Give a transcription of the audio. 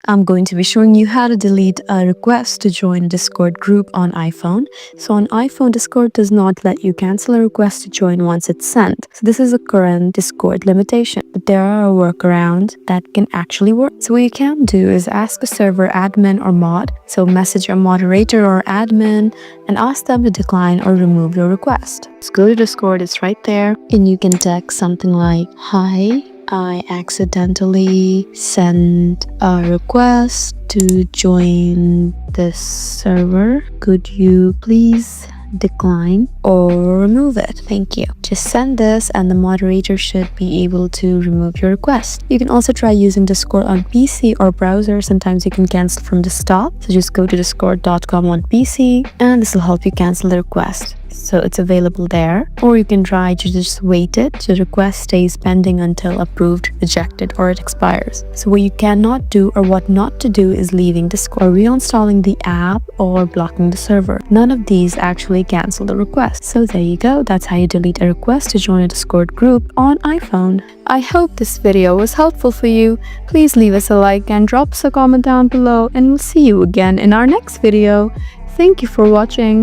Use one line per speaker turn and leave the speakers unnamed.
I'm going to be showing you how to delete a request to join a Discord group on iPhone. So on iPhone, Discord does not let you cancel a request to join once it's sent. So this is a current Discord limitation, but there are workarounds that can actually work. So what you can do is ask a server admin or mod. So message a moderator or admin and ask them to decline or remove your request. Just go to Discord, it's right there, and you can text something like, "Hi, I accidentally sent a request to join this server. Could you please decline or remove it? Thank you." Just send this and the moderator should be able to remove your request. You can also try using Discord on PC or browser. Sometimes you can cancel from the stop. So just go to discord.com on PC and this will help you cancel the request. So it's available there, or you can try to just wait it so the request stays pending until approved, rejected, or it expires. So what you cannot do or what not to do is leaving Discord or reinstalling the app or blocking the server. None of these actually cancel the request. So there you go, that's how you delete a request to join a Discord group on iPhone. I hope this video was helpful for you. Please leave us a like and drop us a comment down below, and we'll see you again in our next video. Thank you for watching.